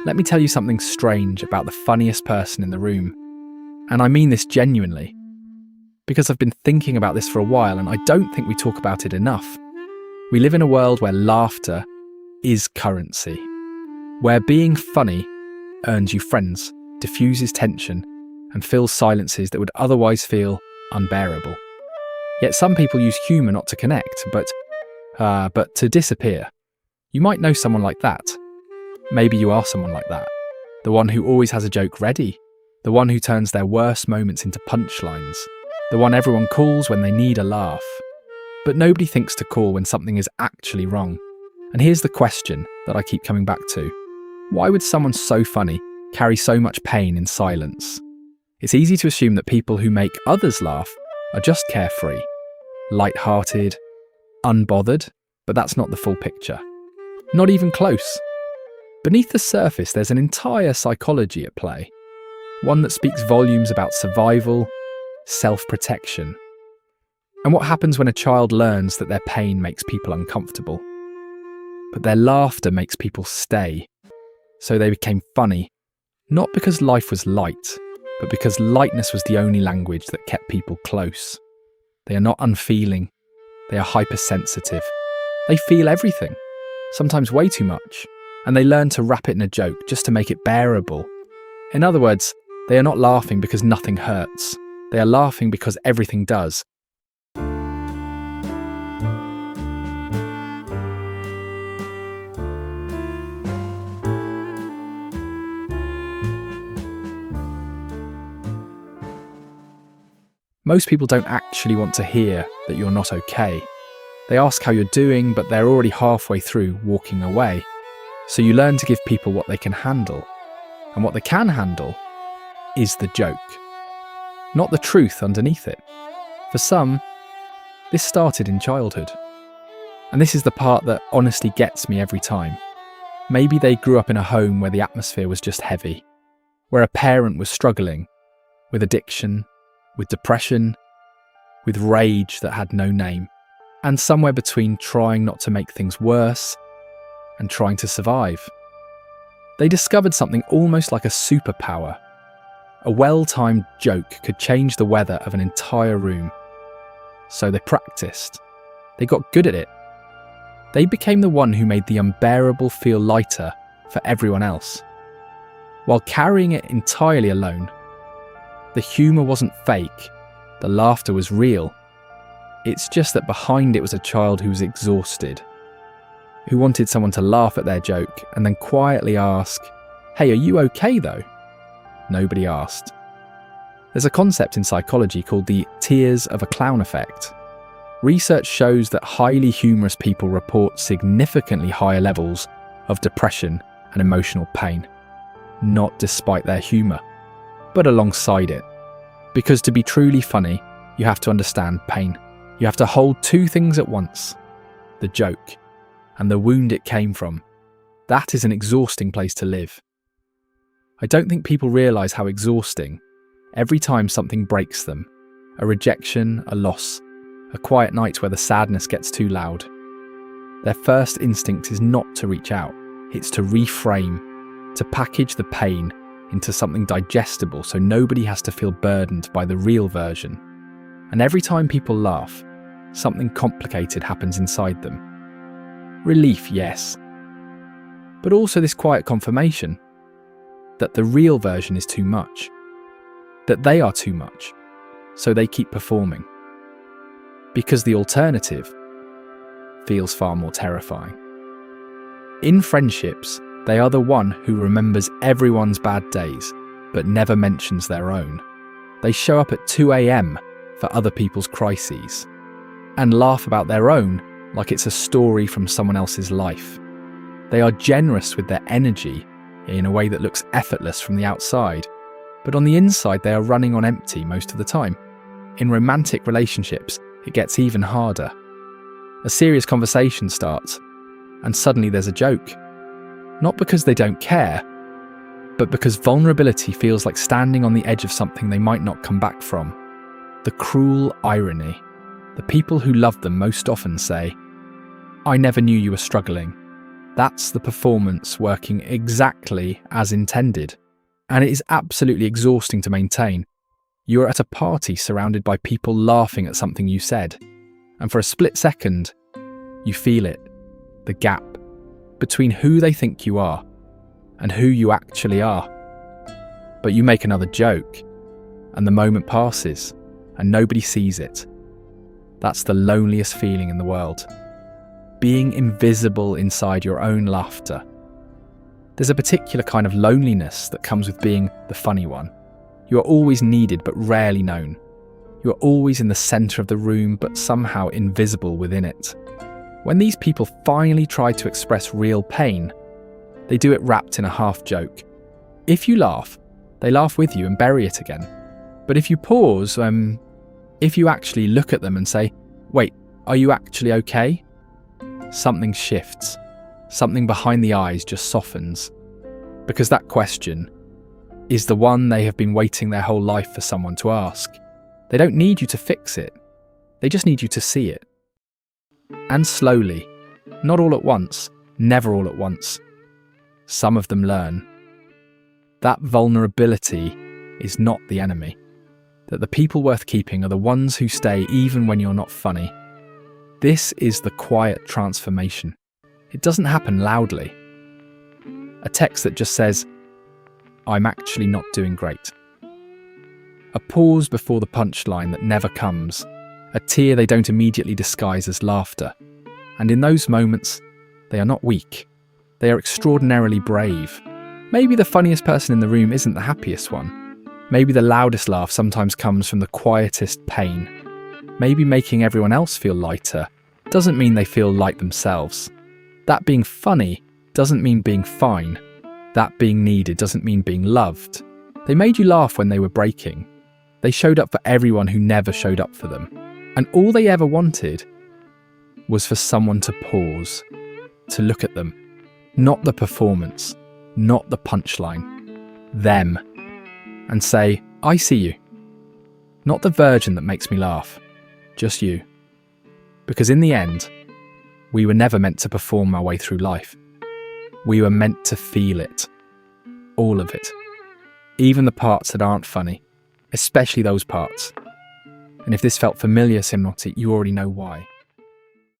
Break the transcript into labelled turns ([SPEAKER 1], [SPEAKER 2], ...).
[SPEAKER 1] Let me tell you something strange about the funniest person in the room. And I mean this genuinely, because I've been thinking about this for a while and I don't think we talk about it enough. We live in a world where laughter is currency, where being funny earns you friends, diffuses tension, and fills silences that would otherwise feel unbearable. Yet some people use humour not to connect, but to disappear. You might know someone like that. Maybe you are someone like that. The one who always has a joke ready. The one who turns their worst moments into punchlines. The one everyone calls when they need a laugh. But nobody thinks to call when something is actually wrong. And here's the question that I keep coming back to. Why would someone so funny carry so much pain in silence? It's easy to assume that people who make others laugh are just carefree, light-hearted, unbothered, but that's not the full picture. Not even close. Beneath the surface, there's an entire psychology at play. One that speaks volumes about survival, self-protection, and what happens when a child learns that their pain makes people uncomfortable. But their laughter makes people stay. So they became funny, not because life was light, but because lightness was the only language that kept people close. They are not unfeeling. They are hypersensitive. They feel everything, sometimes way too much, and they learn to wrap it in a joke just to make it bearable. In other words, they are not laughing because nothing hurts. They are laughing because everything does. Most people don't actually want to hear that you're not okay. They ask how you're doing, but they're already halfway through walking away. So you learn to give people what they can handle. And what they can handle is the joke, not the truth underneath it. For some, this started in childhood. And this is the part that honestly gets me every time. Maybe they grew up in a home where the atmosphere was just heavy, where a parent was struggling with addiction, with depression, with rage that had no name, and somewhere between trying not to make things worse and trying to survive. They discovered something almost like a superpower. A well-timed joke could change the weather of an entire room. So they practiced. They got good at it. They became the one who made the unbearable feel lighter for everyone else. While carrying it entirely alone, the humour wasn't fake, the laughter was real. It's just that behind it was a child who was exhausted, who wanted someone to laugh at their joke and then quietly ask, "Hey, are you okay though?" Nobody asked. There's a concept in psychology called the tears of a clown effect. Research shows that highly humorous people report significantly higher levels of depression and emotional pain, not despite their humour, but alongside it. Because to be truly funny, you have to understand pain. You have to hold two things at once: the joke and the wound it came from. That is an exhausting place to live. I don't think people realise how exhausting every time something breaks them, a rejection, a loss, a quiet night where the sadness gets too loud. Their first instinct is not to reach out, it's to reframe, to package the pain into something digestible so nobody has to feel burdened by the real version. And every time people laugh, something complicated happens inside them. Relief, yes. But also this quiet confirmation that the real version is too much, that they are too much, so they keep performing. Because the alternative feels far more terrifying. In friendships, they are the one who remembers everyone's bad days, but never mentions their own. They show up at 2 a.m. for other people's crises, and laugh about their own like it's a story from someone else's life. They are generous with their energy in a way that looks effortless from the outside, but on the inside they are running on empty most of the time. In romantic relationships, it gets even harder. A serious conversation starts, and suddenly there's a joke. Not because they don't care, but because vulnerability feels like standing on the edge of something they might not come back from. The cruel irony. The people who love them most often say, "I never knew you were struggling. That's the performance working exactly as intended. And it is absolutely exhausting to maintain. You are at a party surrounded by people laughing at something you said. And for a split second, you feel it, the gap between who they think you are and who you actually are. But you make another joke, and the moment passes, and nobody sees it. That's the loneliest feeling in the world. Being invisible inside your own laughter. There's a particular kind of loneliness that comes with being the funny one. You are always needed but rarely known. You are always in the centre of the room but somehow invisible within it. When these people finally try to express real pain, they do it wrapped in a half joke. If you laugh, they laugh with you and bury it again. But if you pause, if you actually look at them and say, "Wait, are you actually okay?" Something shifts. Something behind the eyes just softens. Because that question is the one they have been waiting their whole life for someone to ask. They don't need you to fix it. They just need you to see it. And slowly, not all at once, never all at once. Some of them learn. That vulnerability is not the enemy. That the people worth keeping are the ones who stay even when you're not funny. This is the quiet transformation. It doesn't happen loudly. A text that just says, "I'm actually not doing great." A pause before the punchline that never comes. A tear they don't immediately disguise as laughter. And in those moments, they are not weak. They are extraordinarily brave. Maybe the funniest person in the room isn't the happiest one. Maybe the loudest laugh sometimes comes from the quietest pain. Maybe making everyone else feel lighter doesn't mean they feel like themselves. That being funny doesn't mean being fine. That being needed doesn't mean being loved. They made you laugh when they were breaking. They showed up for everyone who never showed up for them. And all they ever wanted was for someone to pause, to look at them. Not the performance, not the punchline. Them. And say, "I see you." Not the version that makes me laugh, just you. Because in the end, we were never meant to perform our way through life. We were meant to feel it. All of it. Even the parts that aren't funny. Especially those parts. And if this felt familiar, Simnoti, you already know why.